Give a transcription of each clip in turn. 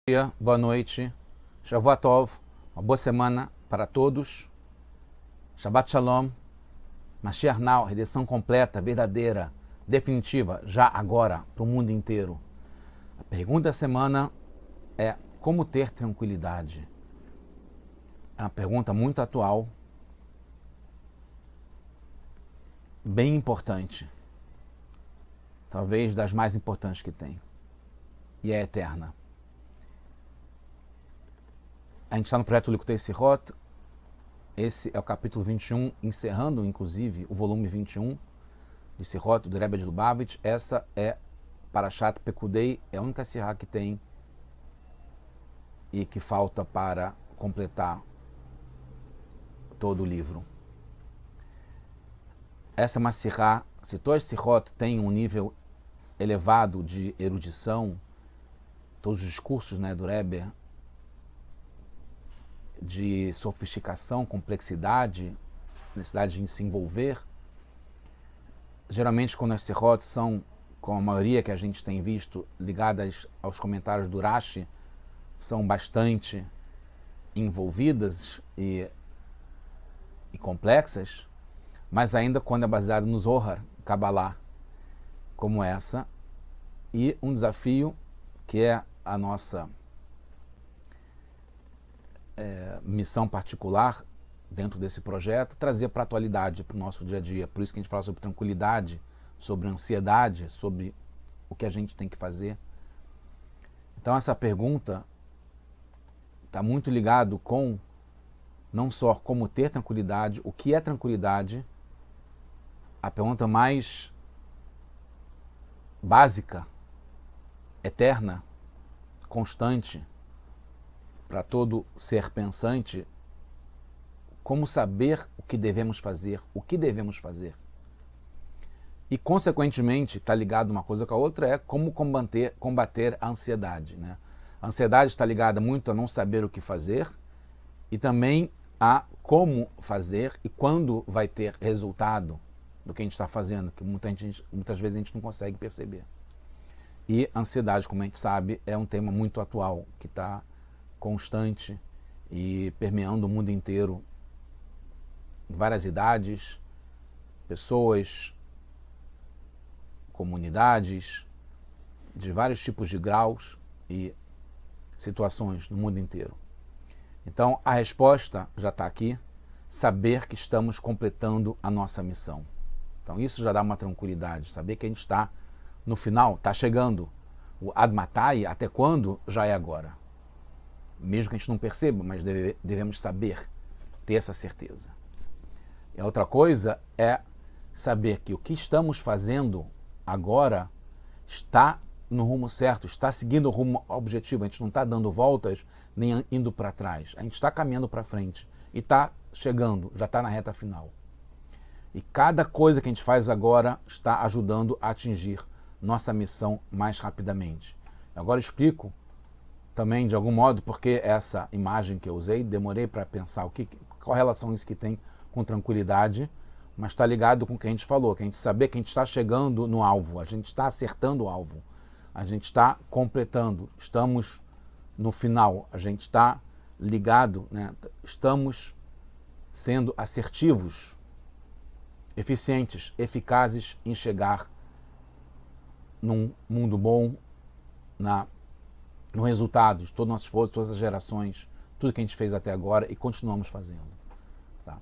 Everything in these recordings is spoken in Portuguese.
Dia, boa noite, Shavua Tov, uma boa semana para todos. Shabbat Shalom, Mashiach Now, redenção completa, verdadeira, definitiva, já agora, para o mundo inteiro. A pergunta da semana é como ter tranquilidade. É uma pergunta muito atual, bem importante, talvez das mais importantes que tem, e é eterna. A gente está no projeto Likutei Sirot. Esse é o capítulo 21, encerrando, inclusive, o volume 21 de Sirot, do Rebbe de Lubavitch. Essa é Parashat Pekudei, é a única Sirá que tem e que falta para completar todo o livro. Essa é uma Sirá, se todas as Sirot têm um nível elevado de erudição, todos os discursos, do Rebbe, de sofisticação, complexidade, necessidade de se envolver. Geralmente, quando as Sirot são, com a maioria que a gente tem visto, ligadas aos comentários do Rashi, são bastante envolvidas e complexas, mas ainda quando é baseado no Zohar, Kabbalah, como essa, e um desafio que é a nossa missão particular dentro desse projeto, trazer para a atualidade, para o nosso dia a dia. Por isso que a gente fala sobre tranquilidade, sobre ansiedade, sobre o que a gente tem que fazer. Então essa pergunta está muito ligado com não só como ter tranquilidade, o que é tranquilidade, a pergunta mais básica, eterna, constante, para todo ser pensante, como saber o que devemos fazer, E, consequentemente, está ligado uma coisa com a outra, é como combater a ansiedade. A ansiedade está ligada muito a não saber o que fazer e também a como fazer e quando vai ter resultado do que a gente está fazendo, que muitas vezes a gente não consegue perceber. E a ansiedade, como a gente sabe, é um tema muito atual, que está constante e permeando o mundo inteiro, em várias idades, pessoas, comunidades, de vários tipos de graus e situações no mundo inteiro. Então, a resposta já está aqui, saber que estamos completando a nossa missão. Então, isso já dá uma tranquilidade, saber que a gente está no final, está chegando. O Ad Matai, até quando, já é agora. Mesmo que a gente não perceba, mas devemos saber, ter essa certeza. E a outra coisa é saber que o que estamos fazendo agora está no rumo certo, está seguindo o rumo objetivo. A gente não está dando voltas nem indo para trás. A gente está caminhando para frente e está chegando, já está na reta final. E cada coisa que a gente faz agora está ajudando a atingir nossa missão mais rapidamente. Agora explico também, de algum modo, porque essa imagem que eu usei, demorei para pensar qual relação isso que tem com tranquilidade, mas está ligado com o que a gente falou, que a gente saber que a gente está chegando no alvo, a gente está acertando o alvo, a gente está completando, estamos no final, a gente está ligado, estamos sendo assertivos, eficientes, eficazes em chegar num mundo bom, no resultado de todo o nosso esforço, todas as gerações, tudo que a gente fez até agora e continuamos fazendo. Tá?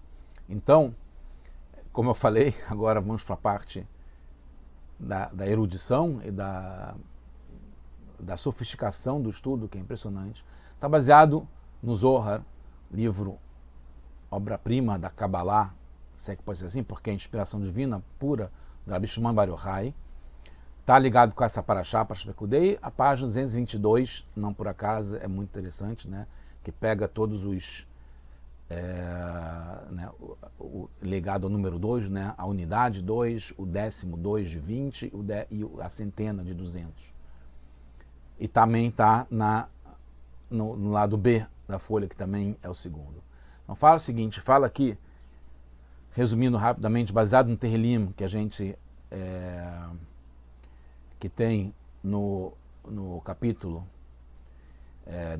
Então, como eu falei, agora vamos para a parte da erudição e da sofisticação do estudo, que é impressionante. Está baseado no Zohar, livro, obra-prima da Kabbalah, se é que pode ser assim, porque é a inspiração divina pura do Rabbi Shimon Bar Yochai. Está ligado com essa Parashá Pekudei, a página 222, não por acaso, é muito interessante, que pega todos os... o legado ao número 2, a unidade 2, o 10º de 20 e a centena de 200. E também está no lado B da folha, que também é o segundo. Então fala o seguinte, fala aqui, resumindo rapidamente, baseado no Tehillim, que a gente... que tem no capítulo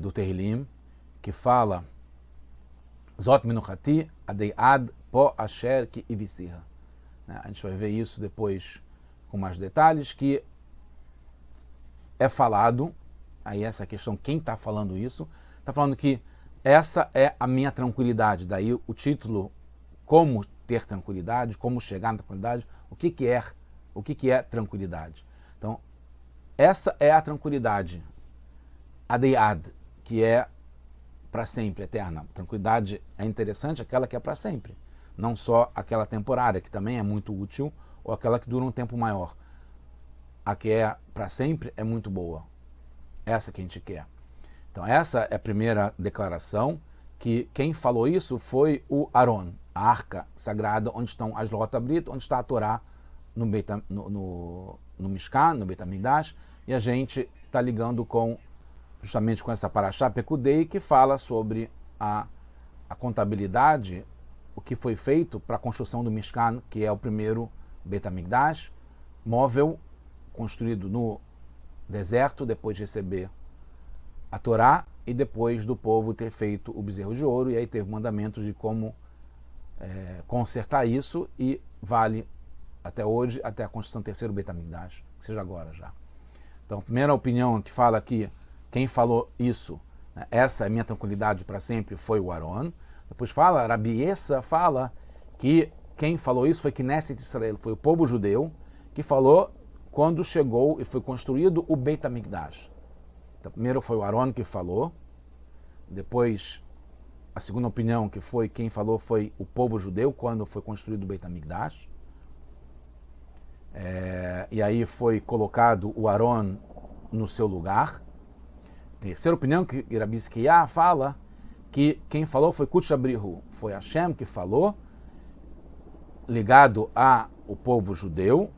do Tehillim, que fala Zot Menuchati Adei Ad Po Asher Ki Ivisirha. A gente vai ver isso depois com mais detalhes, que é falado, aí essa questão, quem está falando isso, está falando que essa é a minha tranquilidade. Daí o título, como ter tranquilidade, como chegar na tranquilidade, o que é tranquilidade. Então, essa é a tranquilidade, Adeiad, que é para sempre, eterna. Tranquilidade é interessante, aquela que é para sempre, não só aquela temporária, que também é muito útil, ou aquela que dura um tempo maior. A que é para sempre é muito boa. Essa que a gente quer. Então essa é a primeira declaração, que quem falou isso foi o Aron, a arca sagrada, onde estão as Lota Brit, onde está a Torá no Mishkan, no Beit HaMikdash, e a gente está ligando justamente com essa Parashá Pekudei, que fala sobre a contabilidade, o que foi feito para a construção do Mishkan, que é o primeiro Beit HaMikdash, móvel, construído no deserto, depois de receber a Torá e depois do povo ter feito o bezerro de ouro, e aí teve mandamentos de como consertar isso, e vale até hoje, até a construção do terceiro Beit HaMikdash, que seja agora já. Então, a primeira opinião que fala aqui, quem falou isso, né, essa é minha tranquilidade para sempre, foi o Aron. Depois fala, Rabi Essa fala que quem falou isso foi Knesset Israel, foi o povo judeu que falou quando chegou e foi construído o Beit HaMikdash. Então, primeiro foi o Aron que falou, depois a segunda opinião que foi quem falou foi o povo judeu quando foi construído o Beit HaMikdash. E aí foi colocado o Aron no seu lugar. Terceira opinião, que Rabi Zkiya fala que quem falou foi Kutsh Abrihu, foi Hashem que falou, ligado ao povo judeu,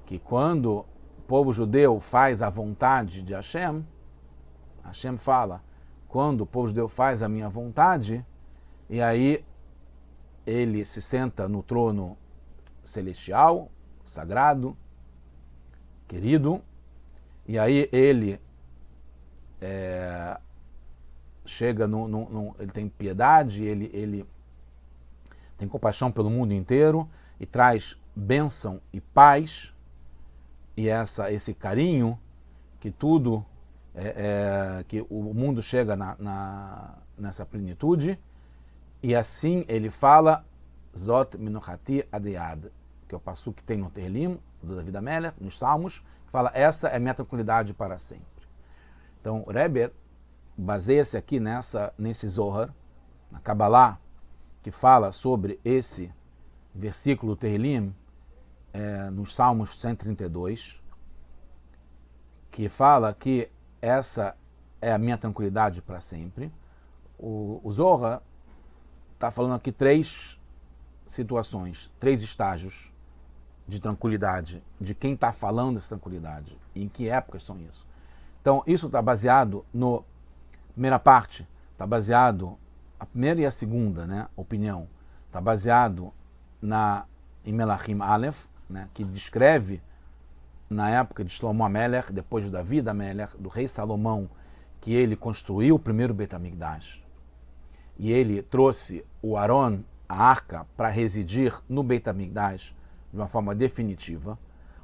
que quando o povo judeu faz a vontade de Hashem, Hashem fala, quando o povo judeu faz a minha vontade, e aí ele se senta no trono celestial, sagrado, querido, e aí ele chega, ele tem piedade, ele tem compaixão pelo mundo inteiro e traz bênção e paz, e esse carinho que tudo, que o mundo chega nessa plenitude, e assim ele fala Zot Menuchati Adeiad, que é o passuque que tem no Tehillim, do David HaMelech, nos Salmos, que fala, essa é minha tranquilidade para sempre. Então, o Rebbe baseia-se aqui nesse Zohar, na Kabbalah, que fala sobre esse versículo Tehillim, nos Salmos 132, que fala que essa é a minha tranquilidade para sempre. O Zohar está falando aqui 3 situações, 3 estágios de tranquilidade, de quem está falando essa tranquilidade, e em que épocas são isso. Então, isso está baseado primeira parte, está baseado, a primeira e a segunda, né, opinião, está baseado em Melachim Aleph, né, que descreve na época de Shlomo HaMelech, depois de David HaMelech, do rei Salomão, que ele construiu o primeiro Beit HaMikdash. E ele trouxe o Aron, a arca, para residir no Beit HaMikdash de uma forma definitiva.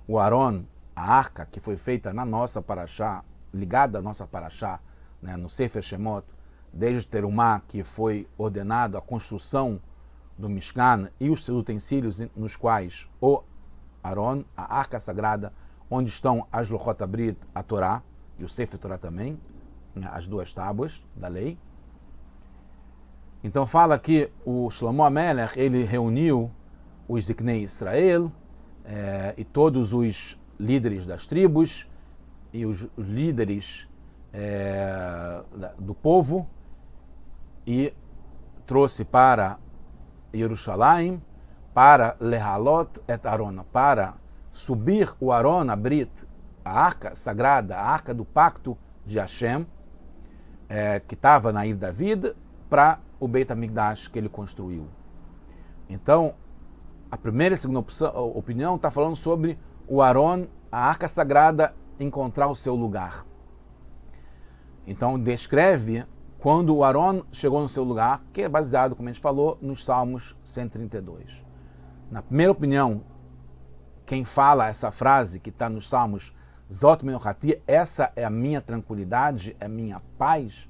O Aron, a arca, que foi feita na nossa Parashá, ligada à nossa Parashá, né, no Sefer Shemot, desde Terumá, que foi ordenado a construção do Mishkan e os seus utensílios nos quais o Aron, a arca sagrada, onde estão as Lochot Abrit, a Torá, e o Sefer Torá também, né, as 2 tábuas da lei. Então fala que o Shlomo HaMelech, ele reuniu os Ziknei Israel e todos os líderes das tribos e os líderes do povo, e trouxe para Jerusalém para Lehalot et Aron, para subir o Aron Abrit, a arca sagrada, a arca do pacto de Hashem, que estava na Ilha David, para o Beit HaMikdash que ele construiu. Então, a primeira e a segunda opinião está falando sobre o Aron, a arca sagrada, encontrar o seu lugar. Então descreve quando o Aron chegou no seu lugar, que é baseado, como a gente falou, nos Salmos 132. Na primeira opinião, quem fala essa frase que está nos Salmos, Zot Menochati, essa é a minha tranquilidade, é a minha paz,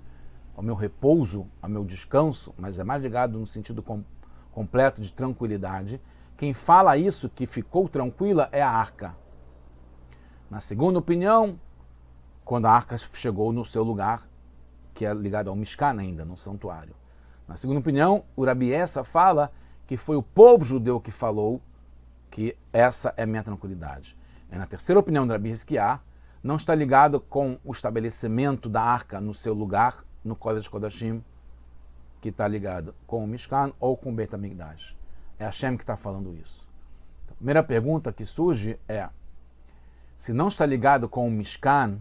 ao meu repouso, ao meu descanso, mas é mais ligado no sentido completo de tranquilidade. Quem fala isso, que ficou tranquila, é a arca. Na segunda opinião, quando a arca chegou no seu lugar, que é ligado ao Mishkan ainda, no santuário. Na segunda opinião, o Rabi Essa fala que foi o povo judeu que falou que essa é a minha tranquilidade. E na terceira opinião do Rabi Hizkiah, não está ligado com o estabelecimento da arca no seu lugar, no Kodesh Kodashim, que está ligado com o Mishkan ou com o Beit HaMikdash. É Hashem que está falando isso. Então, a primeira pergunta que surge é, se não está ligado com o Mishkan,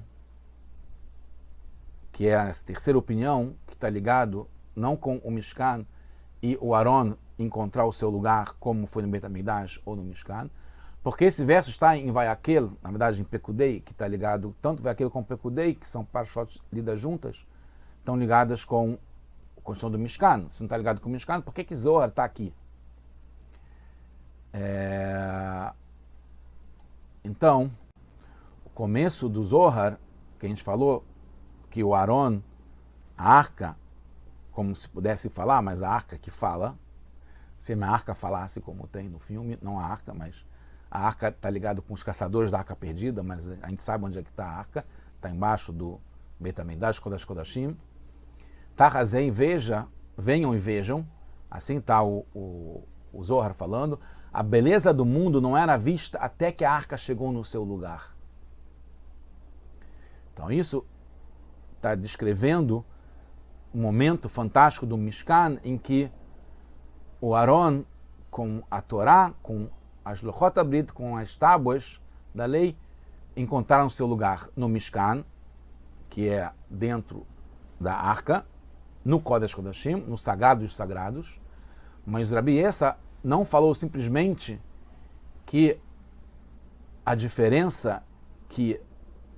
que é a terceira opinião, que está ligado não com o Mishkan e o Aron encontrar o seu lugar, como foi no Beit HaMikdash ou no Mishkan, porque esse verso está em Vayakel, na verdade em Pekudei, que está ligado, tanto Vayakel como Pekudei, que são parashot lidas juntas, estão ligadas com a construção do Mishkan. Se não está ligado com o Mishkan, por que Zohar está aqui? Então, o começo do Zohar, que a gente falou, que o Aron, a arca, como se pudesse falar, mas a arca que fala, se a arca falasse como tem no filme, não a arca, mas a arca está ligada com os caçadores da arca perdida, mas a gente sabe onde é que está a arca, está embaixo do Beit HaMikdash, Kodesh Kodashim. Tahazei, venham e vejam, assim está o Zohar falando, a beleza do mundo não era vista até que a arca chegou no seu lugar. Então isso está descrevendo um momento fantástico do Mishkan em que o Aron, com a Torá, com as Lochot Abrit, com as tábuas da lei, encontraram seu lugar no Mishkan, que é dentro da arca, no Kodesh Kodashim, no Sagrado dos Sagrados, mas o Rabi Essa não falou simplesmente que a diferença que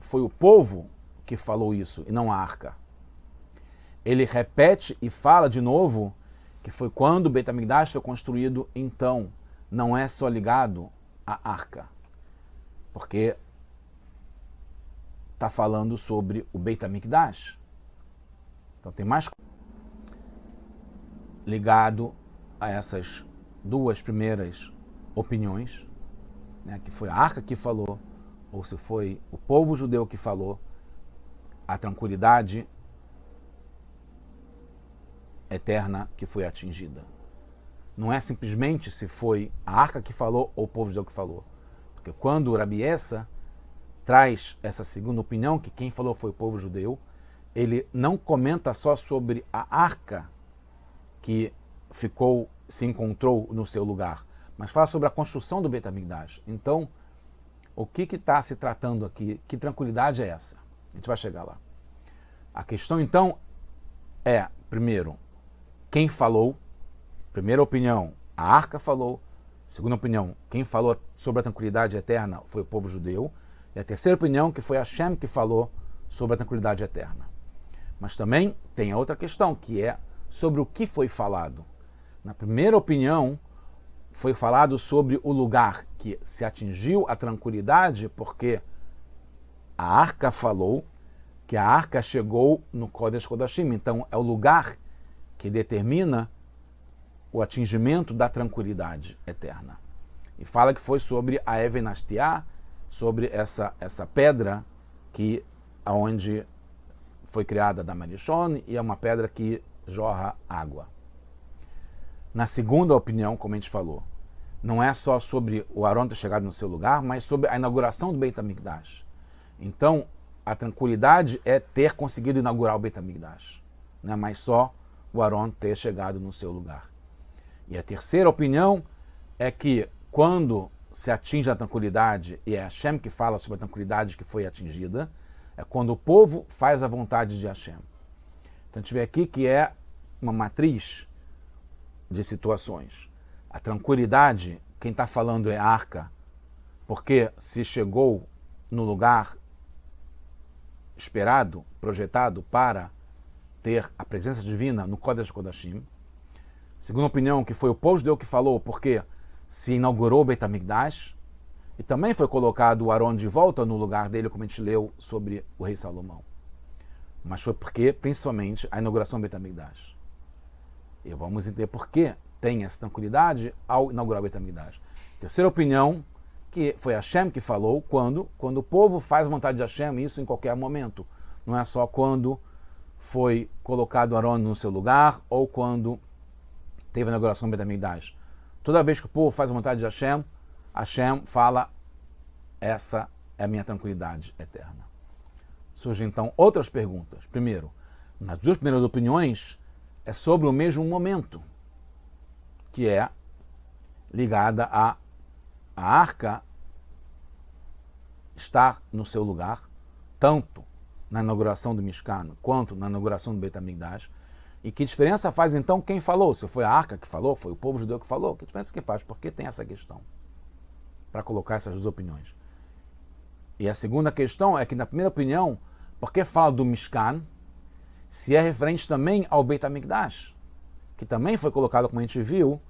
foi o povo que falou isso e não a arca. Ele repete e fala de novo que foi quando o Beit HaMikdash foi construído, então não é só ligado à arca, porque está falando sobre o Beit HaMikdash. Então tem mais ligado a essas duas primeiras opiniões, né, que foi a arca que falou, ou se foi o povo judeu que falou, a tranquilidade eterna que foi atingida. Não é simplesmente se foi a arca que falou ou o povo judeu que falou. Porque quando o Rabi Essa traz essa segunda opinião, que quem falou foi o povo judeu, ele não comenta só sobre a arca que se encontrou no seu lugar, mas fala sobre a construção do Beit HaMikdash. Então, o que está se tratando aqui? Que tranquilidade é essa? A gente vai chegar lá. A questão, então, é, primeiro, quem falou? Primeira opinião, a arca falou. Segunda opinião, quem falou sobre a tranquilidade eterna foi o povo judeu. E a terceira opinião, que foi Hashem que falou sobre a tranquilidade eterna. Mas também tem a outra questão, que é sobre o que foi falado. Na primeira opinião, foi falado sobre o lugar que se atingiu a tranquilidade, porque a arca falou que a arca chegou no Kodesh Kodashim. Então, é o lugar que determina o atingimento da tranquilidade eterna. E fala que foi sobre a Even Ashtiah, sobre essa pedra que aonde foi criada da Marishon, e é uma pedra que jorra água. Na segunda opinião, como a gente falou, não é só sobre o Aron ter chegado no seu lugar, mas sobre a inauguração do Beit HaMikdash. Então, a tranquilidade é ter conseguido inaugurar o Beit HaMikdash, não é mais só o Aron ter chegado no seu lugar. E a terceira opinião é que quando se atinge a tranquilidade, e é Hashem que fala sobre a tranquilidade que foi atingida, é quando o povo faz a vontade de Hashem. Então a gente vê aqui que é uma matriz de situações. A tranquilidade, quem está falando é a arca, porque se chegou no lugar esperado, projetado para ter a presença divina no Kodesh Kodashim. Segunda opinião, que foi o povo de Deus que falou, porque se inaugurou o Beit HaMikdash, e também foi colocado o Aron de volta no lugar dele, como a gente leu sobre o rei Salomão. Mas foi porque, principalmente, a inauguração do Beit HaMikdash. E vamos entender por que tem essa tranquilidade ao inaugurar o Beit HaMikdash. Terceira opinião, que foi Hashem que falou, quando o povo faz a vontade de Hashem, isso em qualquer momento. Não é só quando foi colocado Aron no seu lugar, ou quando teve a inauguração do Beit HaMikdash. Toda vez que o povo faz a vontade de Hashem, Hashem fala, essa é a minha tranquilidade eterna. Surgem então outras perguntas. Primeiro, nas duas primeiras opiniões, é sobre o mesmo momento, que é ligada a arca estar no seu lugar, tanto na inauguração do Mishkan, quanto na inauguração do Beit HaMikdash. E que diferença faz então quem falou? Se foi a arca que falou, foi o povo judeu que falou? Que diferença que faz? Porque tem essa questão, para colocar essas duas opiniões. E a segunda questão é que, na primeira opinião, por que fala do Mishkan, se é referente também ao Beit HaMikdash, que também foi colocado, como a gente viu,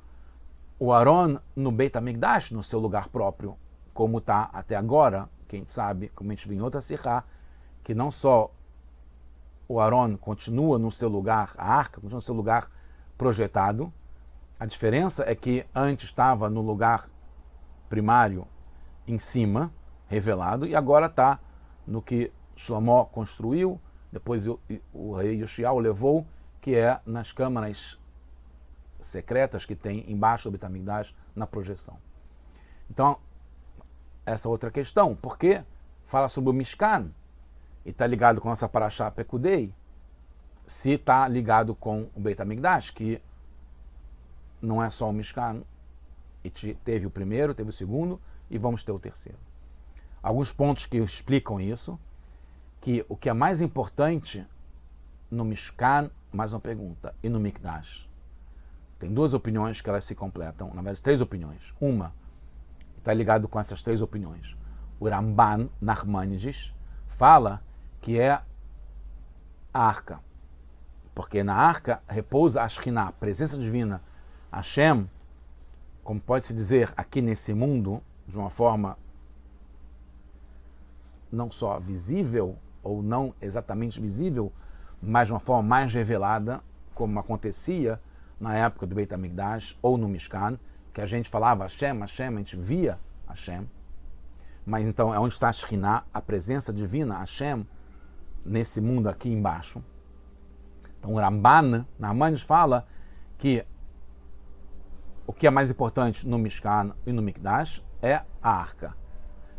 o Aron no Beit HaMikdash, no seu lugar próprio, como está até agora, quem sabe, como a gente viu em outra Sihá, que não só o Aron continua no seu lugar, a arca continua no seu lugar projetado, a diferença é que antes estava no lugar primário, em cima, revelado, e agora está no que Shlomo construiu, depois o rei Yoshiao levou, que é nas câmaras secretas que tem embaixo do Beit HaMikdash, na projeção. Então, essa outra questão, por que fala sobre o Mishkan e está ligado com a nossa Parashá Pekudei, se está ligado com o Beit HaMikdash, que não é só o Mishkan, e teve o primeiro, teve o segundo, e vamos ter o terceiro. Alguns pontos que explicam isso, que o que é mais importante no Mishkan, mais uma pergunta, e no Mikdash? Tem duas opiniões que elas se completam, na verdade, três opiniões. Uma está ligado com essas três opiniões. O Ramban Nachmanides fala que é a arca, porque na arca repousa a Shekhinah, a presença divina, Hashem, como pode-se dizer aqui nesse mundo, de uma forma não só visível, ou não exatamente visível, mas de uma forma mais revelada, como acontecia na época do Beit HaMikdash ou no Mishkan, que a gente falava Hashem, Hashem, a gente via Hashem. Mas então é onde está a Shekhinah, a presença divina, Hashem, nesse mundo aqui embaixo. Então o Ramban Nachmanides fala que o que é mais importante no Mishkan e no Mikdash é a arca.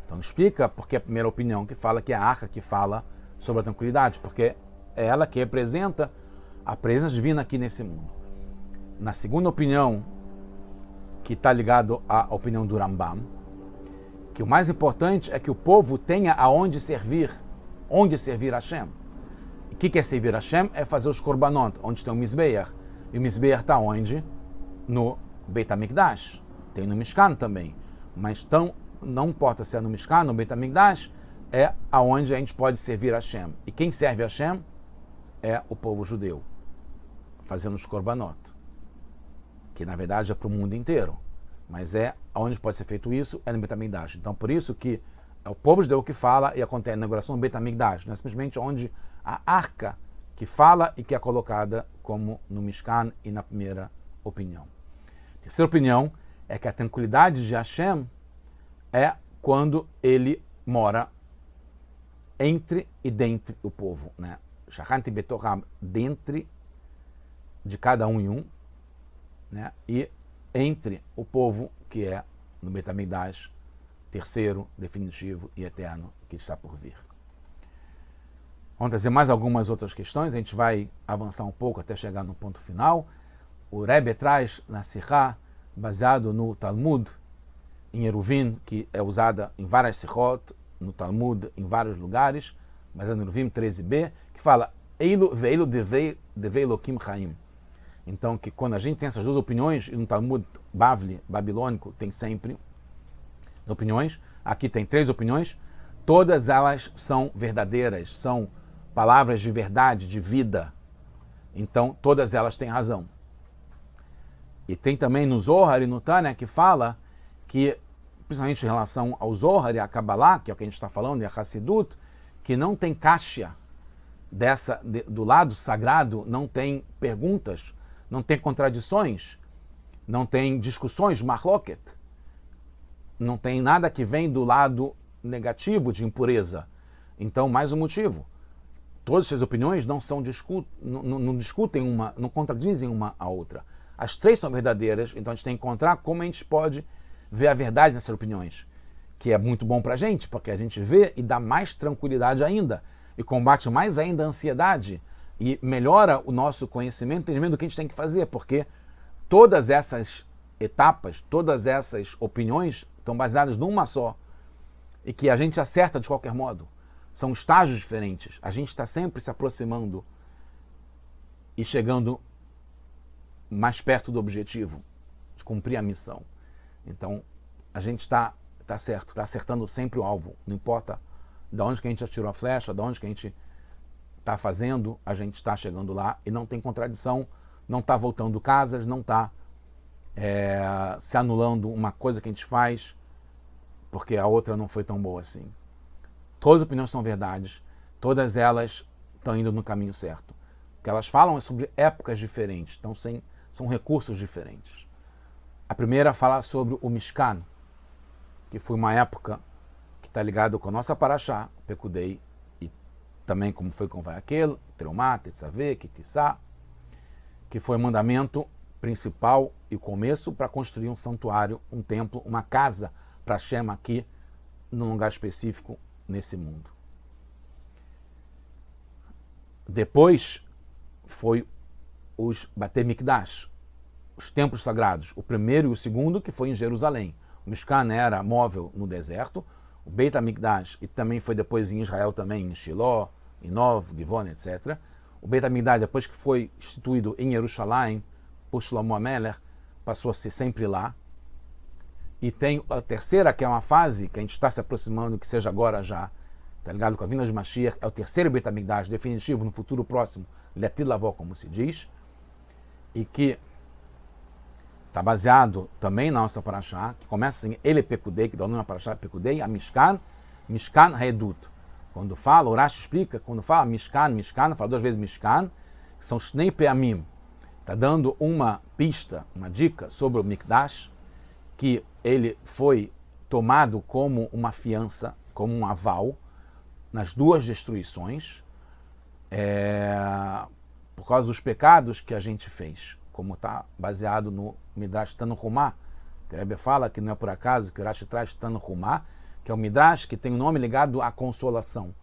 Então explica porque a primeira opinião que fala que é a arca que fala sobre a tranquilidade, porque é ela que representa a presença divina aqui nesse mundo. Na segunda opinião, que está ligado à opinião do Rambam, que o mais importante é que o povo tenha aonde servir Hashem. O que é servir Hashem? É fazer os korbanot, onde tem o Mizbeach. E o Mizbeach está onde? No Beit HaMikdash. Tem no Mishkan também. Mas não importa se é no Mishkan ou no Beit HaMikdash, é aonde a gente pode servir Hashem. E quem serve Hashem é o povo judeu, fazendo os korbanot, que na verdade é para o mundo inteiro. Mas onde pode ser feito isso é no Beit HaMikdash. Então por isso que é o povo judeu que fala e acontece a inauguração do Beit HaMikdash. Não é simplesmente onde a arca que fala e que é colocada como no Mishkan e na primeira opinião. A terceira opinião é que a tranquilidade de Hashem é quando ele mora entre e dentre o povo, né? Shachanti Betoram, dentre de cada um em um, né? E entre o povo que é no Beit HaMikdash, terceiro, definitivo e eterno, que está por vir. Vamos trazer mais algumas outras questões, a gente vai avançar um pouco até chegar no ponto final. O Rebbe traz na Sihá, baseado no Talmud, em Eruvin, que é usada em várias Sihot, no Talmud, em vários lugares, baseado no Eruvin 13b, que fala Eilu ve'eilu devei Elokim Chaim. Então, que quando a gente tem essas duas opiniões, e no Talmud Bavli, babilônico, tem sempre opiniões, aqui tem três opiniões, todas elas são verdadeiras, são palavras de verdade, de vida. Então, todas elas têm razão. E tem também no Zohar e no Tânia que fala que, principalmente em relação ao Zohar e a Kabbalah, que é o que a gente está falando, e a Hassidut, que não tem kasha do lado sagrado, não tem perguntas, não tem contradições, não tem discussões, mahloket, não tem nada que vem do lado negativo de impureza. Então, mais um motivo. Todas essas opiniões não discutem uma, não contradizem uma a outra. As três são verdadeiras, então a gente tem que encontrar como a gente pode ver a verdade nessas opiniões, que é muito bom para a gente, porque a gente vê e dá mais tranquilidade ainda, e combate mais ainda a ansiedade, e melhora o nosso conhecimento, entendimento do que a gente tem que fazer, porque todas essas etapas, todas essas opiniões estão baseadas numa só, e que a gente acerta de qualquer modo. São estágios diferentes. A gente está sempre se aproximando e chegando mais perto do objetivo, de cumprir a missão. Então, a gente está certo, está acertando sempre o alvo. Não importa de onde que a gente atirou a flecha, de onde que a gente está fazendo, a gente está chegando lá e não tem contradição, não está voltando casas, não está se anulando uma coisa que a gente faz porque a outra não foi tão boa assim. Todas as opiniões são verdades, todas elas estão indo no caminho certo. O que elas falam é sobre épocas diferentes, então são recursos diferentes. A primeira fala sobre o Mishkan, que foi uma época que está ligada com a nossa Parashá, Pekudei, e também como foi com Vayakel, Terumá, Tetzaveh, Kitissá, que foi o mandamento principal e o começo para construir um santuário, um templo, uma casa para Hashem aqui, num lugar específico nesse mundo. Depois foi os Batei Mikdash, os templos sagrados, o primeiro e o segundo, que foi em Jerusalém. O Mishkan era móvel no deserto, o Beit HaMikdash, e também foi depois em Israel também, em Shiló, em Nov, Givon, etc. O Beit HaMikdash, depois que foi instituído em Jerusalém, por Shlomo HaMelech, passou a ser sempre lá. E tem a terceira, que é uma fase que a gente está se aproximando, que seja agora já, tá ligado? Com a vinda de Mashiach, é o terceiro Beit HaMikdash, definitivo, no futuro próximo, Letil Lavó, como se diz, e que está baseado também na nossa Parashá, que começa em Ele Pekudei, que dá o nome à Parashá Pekudei, a Mishkan, Mishkan Haedut. Quando fala, o Rashi explica, quando fala Mishkan, fala duas vezes Mishkan, que são Shnei Peamim. Está dando uma pista, uma dica sobre o Mikdash, que ele foi tomado como uma fiança, como um aval, nas duas destruições, por causa dos pecados que a gente fez, como está baseado no Midrash Tanhumá, que o Rebbe fala que não é por acaso que o Rashi traz Tanhumá, que é o Midrash que tem um nome ligado à consolação.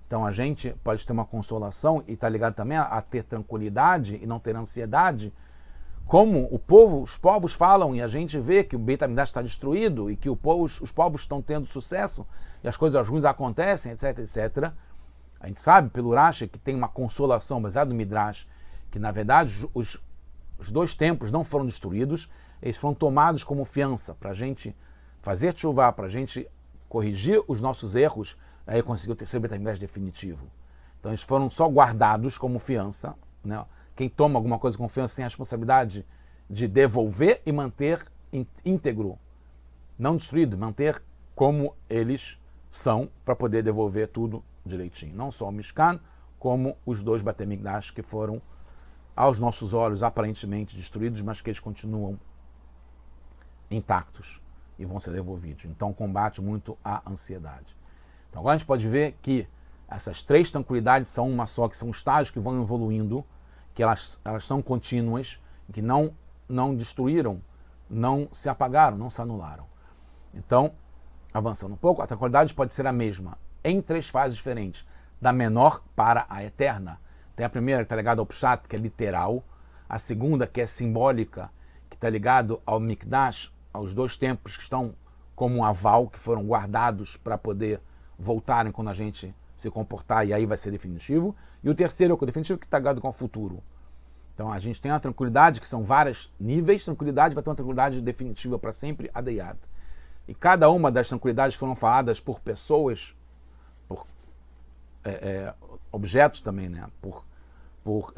Então a gente pode ter uma consolação e está ligado também a ter tranquilidade e não ter ansiedade, como os povos falam, e a gente vê que o Beit HaMikdash está destruído e que os povos estão tendo sucesso e as coisas ruins acontecem, etc, etc. A gente sabe pelo Rashi que tem uma consolação baseada no Midrash, que na verdade os dois templos não foram destruídos, eles foram tomados como fiança para a gente fazer tshuva, para a gente corrigir os nossos erros, aí conseguiu o terceiro Beit HaMikdash definitivo. Então eles foram só guardados como fiança, né? Quem toma alguma coisa com confiança tem a responsabilidade de devolver e manter íntegro, não destruído, manter como eles são, para poder devolver tudo direitinho. Não só o Mishkan, como os dois Batei Mikdash que foram, aos nossos olhos, aparentemente destruídos, mas que eles continuam intactos e vão ser devolvidos. Então combate muito a ansiedade. Então agora a gente pode ver que essas três tranquilidades são uma só, que são estágios que vão evoluindo, que elas são contínuas, que não destruíram, não se apagaram, não se anularam. Então, avançando um pouco, a tranquilidade pode ser a mesma, em três fases diferentes, da menor para a eterna. Tem a primeira que está ligada ao Pshat, que é literal, a segunda que é simbólica, que está ligado ao Mikdash, aos dois templos que estão como um aval, que foram guardados para poder voltarem quando a gente se comportar, e aí vai ser definitivo. E o terceiro é o definitivo, que está ligado com o futuro. Então a gente tem a tranquilidade, que são vários níveis, tranquilidade vai ter uma tranquilidade definitiva para sempre, adeiad. E cada uma das tranquilidades foram faladas por pessoas, por objetos também, né? Por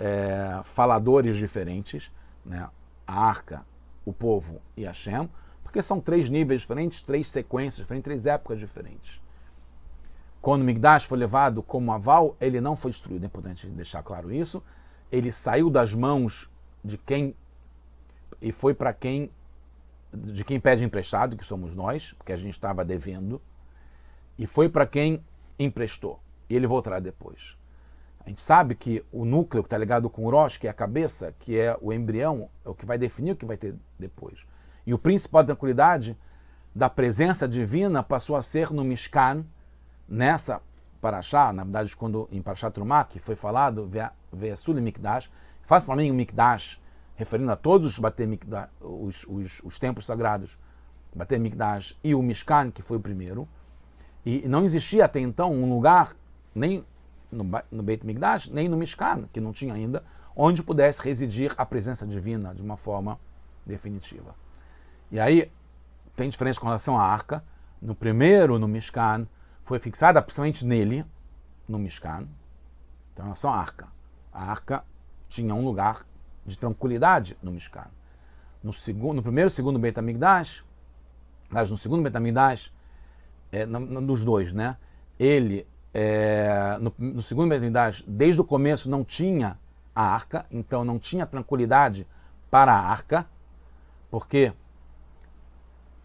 faladores diferentes, né? A arca, o povo e Hashem, porque são 3 níveis diferentes, 3 sequências diferentes, 3 épocas diferentes. Quando o Migdash foi levado como aval, ele não foi destruído, é importante deixar claro isso. Ele saiu das mãos de quem e foi para quem pede emprestado, que somos nós, porque a gente estava devendo, e foi para quem emprestou. E ele voltará depois. A gente sabe que o núcleo que está ligado com o Rosh, que é a cabeça, que é o embrião, é o que vai definir o que vai ter depois. E o principal da tranquilidade da presença divina passou a ser no Mishkan, nessa Parashá, na verdade, quando em Parashat Trumá, que foi falado, Ve'asul Mikdash, faz para mim o Mikdash, referindo a todos os Batei Mikdash, os templos sagrados, Batei Mikdash e o Mishkan, que foi o primeiro, e não existia até então um lugar, nem no Beit Mikdash, nem no Mishkan, que não tinha ainda, onde pudesse residir a presença divina de uma forma definitiva. E aí, tem diferença com relação à arca. No primeiro, no Mishkan, foi fixada principalmente nele, no Mishkan. Então, em relação à arca. A arca tinha um lugar de tranquilidade no Mishkan. No primeiro e segundo Beit HaMikdash, mas no segundo Beit HaMikdash, dos dois, né? Ele, no segundo Beit HaMikdash, desde o começo não tinha a arca, então não tinha tranquilidade para a arca, porque,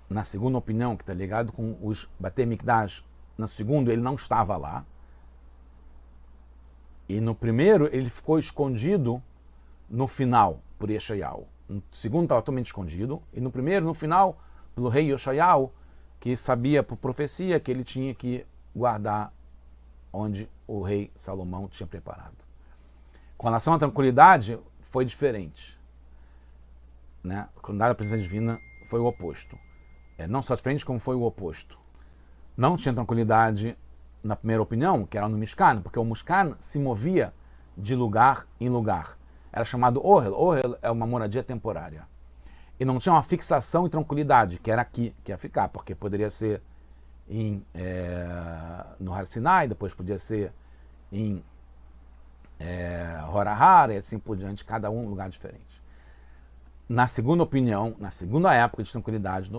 na segunda opinião, que está ligado com os Batei Mikdash, no segundo ele não estava lá, e no primeiro ele ficou escondido no final, por Yeshayahu. No segundo estava totalmente escondido, e no primeiro, no final, pelo rei Yeshayahu, que sabia por profecia que ele tinha que guardar onde o rei Salomão tinha preparado. Com relação à tranquilidade, foi diferente. Né? A tranquilidade da presença divina foi o oposto. Não só diferente, como foi o oposto. Não tinha tranquilidade na primeira opinião, que era no Mishkan, porque o Mishkan se movia de lugar em lugar. Era chamado Ohel. Ohel é uma moradia temporária. E não tinha uma fixação e tranquilidade, que era aqui, que ia ficar, porque poderia ser no Har Sinai, depois podia ser em Horahara, e assim por diante, cada um lugar diferente. Na segunda opinião, na segunda época de tranquilidade,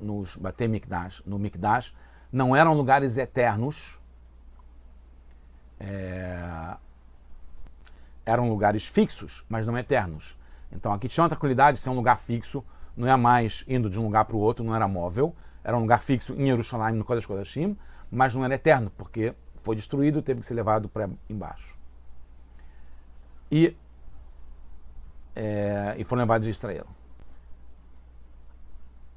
nos Batei Mikdash, no Mikdash, não eram lugares eternos, eram lugares fixos, mas não eternos. Então aqui tinha uma tranquilidade de ser um lugar fixo, não é mais indo de um lugar para o outro, não era móvel, era um lugar fixo em Jerusalém, no Kodesh Kodashim, mas não era eterno, porque foi destruído e teve que ser levado para embaixo. E foram levados de Israel.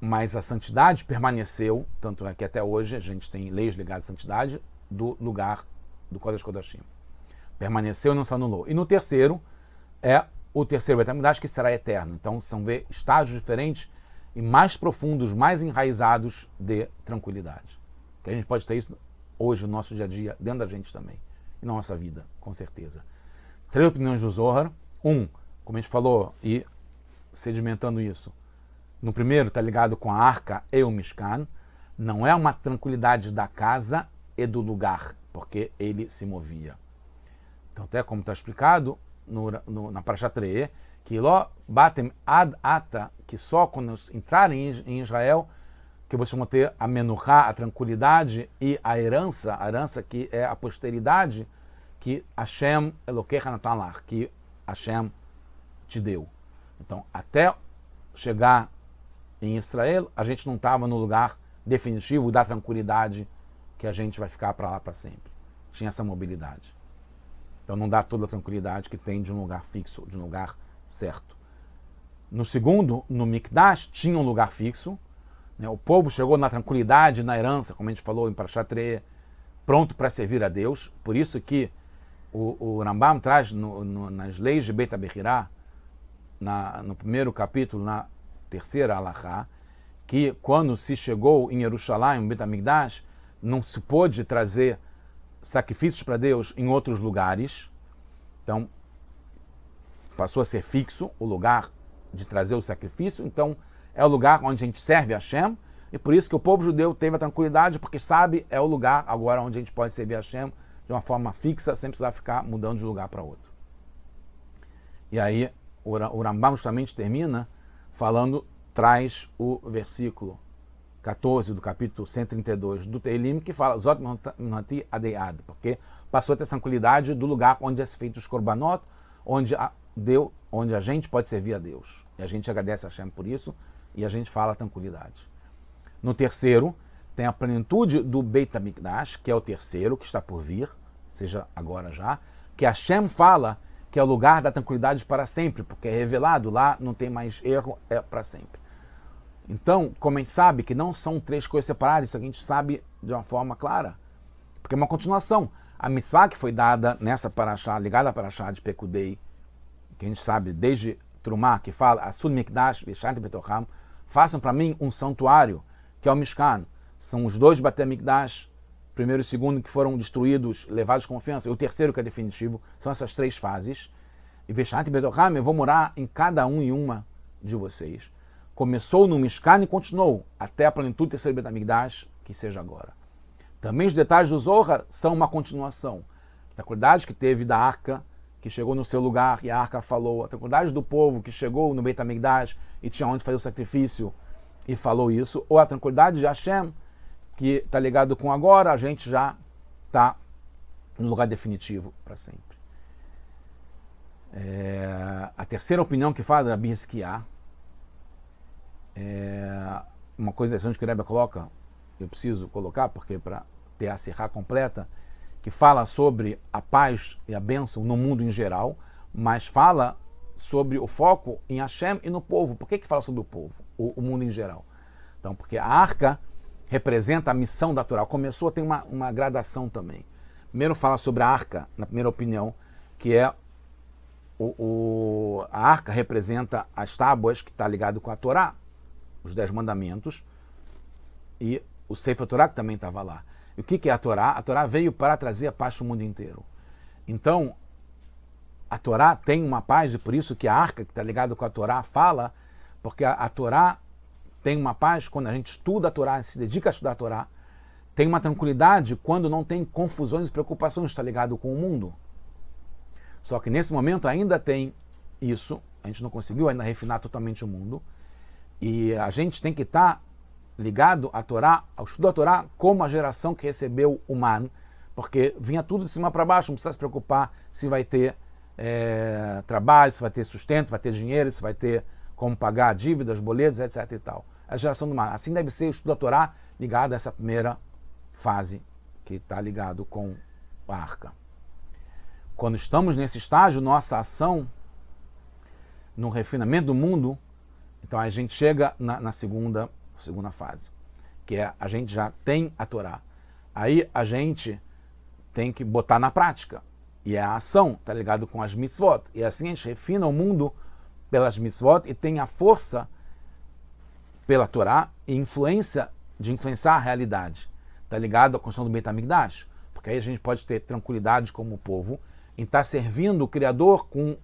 Mas a santidade permaneceu, tanto é que até hoje a gente tem leis ligadas à santidade do lugar do Kodesh Kodashim. Permaneceu e não se anulou. E no terceiro, o terceiro Beit HaMikdash, que será eterno. Então são estágios diferentes e mais profundos, mais enraizados de tranquilidade. Que a gente pode ter isso hoje no nosso dia a dia, dentro da gente também. E na nossa vida, com certeza. 3 opiniões do Zohar. Como a gente falou, e sedimentando isso, no primeiro está ligado com a arca e o Mishkan, não é uma tranquilidade da casa e do lugar, porque ele se movia. Então, até como está explicado na Parashat Re'eh, que lo batem ad ata, que só quando entrarem em Israel, que vocês vão ter a menuchá, a tranquilidade e a herança que é a posteridade, que Hashem Elokecha natan lach, que Hashem te deu. Então, até chegar em Israel, a gente não estava no lugar definitivo da tranquilidade que a gente vai ficar para lá para sempre. Tinha essa mobilidade. Então não dá toda a tranquilidade que tem de um lugar fixo, de um lugar certo. No segundo, no Mikdash, tinha um lugar fixo. Né? O povo chegou na tranquilidade, na herança, como a gente falou em Parashat Re'eh, pronto para servir a Deus. Por isso que o Rambam traz nas leis de Beit HaBechirá, no primeiro capítulo, na terceira alahá, que quando se chegou em Jerusalém, em Beit HaMikdash, não se pôde trazer sacrifícios para Deus em outros lugares. Então, passou a ser fixo o lugar de trazer o sacrifício. Então, é o lugar onde a gente serve a Hashem. E por isso que o povo judeu teve a tranquilidade, porque sabe, é o lugar agora onde a gente pode servir a Hashem de uma forma fixa, sem precisar ficar mudando de lugar para outro. E aí o Rambam justamente termina traz o versículo 14 do capítulo 132 do Teilim, que fala Zot Menati Adeiad, porque passou a ter tranquilidade do lugar onde é feito os korbanot, onde a gente pode servir a Deus. E a gente agradece a Hashem por isso, e a gente fala tranquilidade. No terceiro, tem a plenitude do Beit HaMikdash, que é o terceiro, que está por vir, seja agora já, que Hashem fala que é o lugar da tranquilidade para sempre, porque é revelado lá, não tem mais erro, é para sempre. Então, como a gente sabe que não são três coisas separadas, isso a gente sabe de uma forma clara, porque é uma continuação. A mitzvah que foi dada nessa paraxá, ligada à paraxá de Pekudei, que a gente sabe desde Trumá, que fala Asun Mikdash V'Shanti Betocham, façam para mim um santuário, que é o Mishkan. São os dois Bate Mikdash, primeiro e segundo, que foram destruídos, levados com ofensa, e o terceiro, que é definitivo. São essas três fases. E V'Shanti Betocham, eu vou morar em cada um e uma de vocês. Começou no Mishkan e continuou até a plenitude do terceiro Beit HaMikdash, que seja agora. Também os detalhes do Zohar são uma continuação. A tranquilidade que teve da arca, que chegou no seu lugar e a arca falou. A tranquilidade do povo que chegou no Beit HaMikdash e tinha onde fazer o sacrifício e falou isso. Ou a tranquilidade de Hashem, que está ligado com agora, a gente já está no lugar definitivo para sempre. A terceira opinião que fala da Rabi Hizkiah, uma coisa interessante que o Rebbe coloca, eu preciso colocar, porque para ter a Sirá completa, que fala sobre a paz e a bênção no mundo em geral, mas fala sobre o foco em Hashem e no povo. Por que fala sobre o povo, o mundo em geral? Então, porque a arca representa a missão da Torá. Começou a ter uma gradação também. Primeiro fala sobre a arca, na primeira opinião, que é a arca representa as tábuas, que está ligado com a Torá, os 10 mandamentos, e o Sefer Torá, que também estava lá. E o que é a Torá? A Torá veio para trazer a paz para o mundo inteiro. Então, a Torá tem uma paz, e por isso que a arca, que está ligada com a Torá, fala, porque a Torá tem uma paz quando a gente estuda a Torá, se dedica a estudar a Torá, tem uma tranquilidade quando não tem confusões e preocupações, está ligado com o mundo. Só que nesse momento ainda tem isso, a gente não conseguiu ainda refinar totalmente o mundo, e a gente tem que estar ligado à Torá, ao estudo da Torá, como a geração que recebeu o Man, porque vinha tudo de cima para baixo, não precisa se preocupar se vai ter trabalho, se vai ter sustento, se vai ter dinheiro, se vai ter como pagar dívidas, boletos, etc. e tal. A geração do Man. Assim deve ser o estudo da Torá ligado a essa primeira fase, que está ligado com a arca. Quando estamos nesse estágio, nossa ação no refinamento do mundo, então a gente chega na segunda fase, que é a gente já tem a Torá. Aí a gente tem que botar na prática. E é a ação, está ligado com as mitzvot. E assim a gente refina o mundo pelas mitzvot e tem a força pela Torá e influência de influenciar a realidade. Está ligado à construção do Beit HaMikdash. Porque aí a gente pode ter tranquilidade como povo em estar servindo o Criador com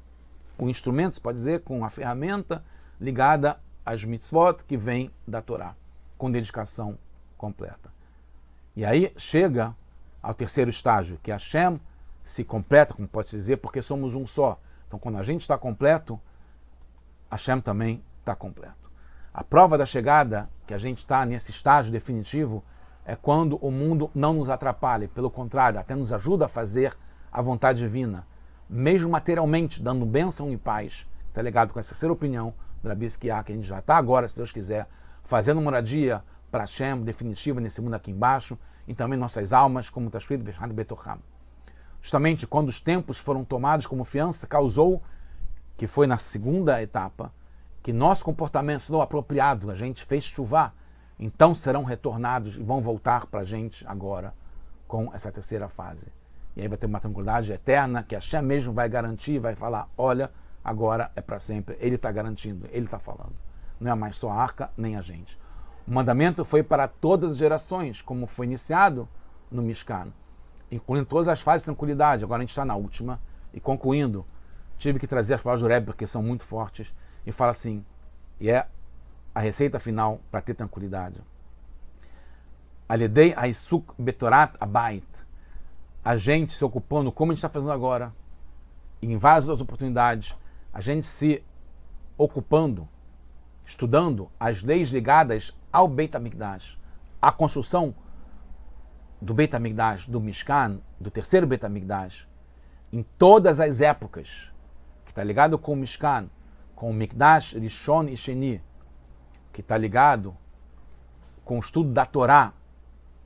instrumentos, pode dizer, com a ferramenta ligada às mitzvot que vem da Torá, com dedicação completa. E aí chega ao terceiro estágio, que Hashem se completa, como pode-se dizer, porque somos um só. Então, quando a gente está completo, Hashem também está completo. A prova da chegada, que a gente está nesse estágio definitivo, é quando o mundo não nos atrapalha, pelo contrário, até nos ajuda a fazer a vontade divina, mesmo materialmente, dando bênção e paz. Está ligado com essa terceira opinião do Rabi Hizkiah, que a gente já está agora, se Deus quiser, fazendo moradia para Hashem, definitiva, nesse mundo aqui embaixo, e também nossas almas, como está escrito, V'Shanti Betocham. Justamente quando os templos foram tomados como fiança, causou, que foi na segunda etapa, que nosso comportamento se tornou apropriado, a gente fez chuvar, então serão retornados e vão voltar para a gente agora com essa terceira fase. E aí vai ter uma tranquilidade eterna, que a Hashem mesmo vai garantir, vai falar, olha, agora é para sempre, ele está garantindo, ele está falando. Não é mais só a arca, nem a gente. O mandamento foi para todas as gerações, como foi iniciado no Mishkan, incluindo todas as fases de tranquilidade. Agora a gente está na última, e concluindo, tive que trazer as palavras do Rebbe, porque são muito fortes, e fala assim, e é a receita final para ter tranquilidade. Aledei Aisuk Betorat Abait. a gente se ocupando, como a gente está fazendo agora, e em várias outras oportunidades, a gente se ocupando, estudando as leis ligadas ao Beit HaMikdash, a construção do Beit HaMikdash, do Mishkan, do terceiro Beit HaMikdash, em todas as épocas, que está ligado com o Mishkan, com o Mikdash, Rishon e Sheni, que está ligado com o estudo da Torá,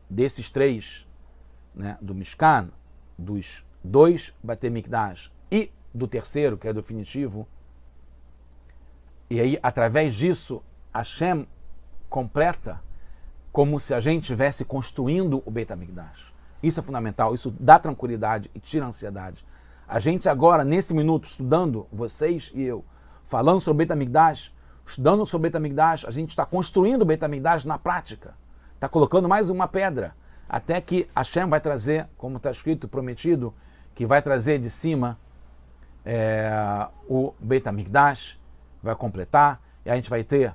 desses três, né, do Mishkan, dos dois Beit Mikdash e do terceiro, que é definitivo. E aí, através disso, Hashem completa como se a gente estivesse construindo o Beit HaMikdash. Isso é fundamental, isso dá tranquilidade e tira a ansiedade. A gente agora, nesse minuto, estudando, vocês e eu, falando sobre o Beit HaMikdash, estudando sobre o Beit HaMikdash, a gente está construindo o Beit HaMikdash na prática. Está colocando mais uma pedra, até que Hashem vai trazer, como está escrito, prometido, que vai trazer de cima o Beit HaMikdash, vai completar, e a gente vai ter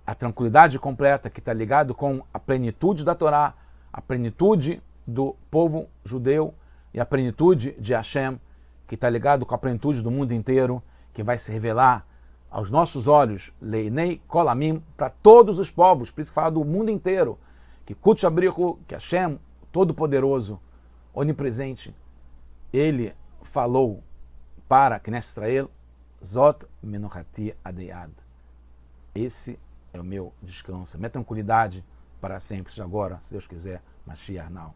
a tranquilidade completa, que está ligado com a plenitude da Torá, a plenitude do povo judeu e a plenitude de Hashem, que está ligado com a plenitude do mundo inteiro, que vai se revelar aos nossos olhos, Leinei Kolamim, para todos os povos, por isso que fala do mundo inteiro, que Kutsh Abrihu, que Hashem, Todo-Poderoso, Onipresente, ele falou para Knesset Israel, Zot Menuchati Adeiad. Esse é o meu descanso, a minha tranquilidade para sempre, agora, se Deus quiser, Mashiach now.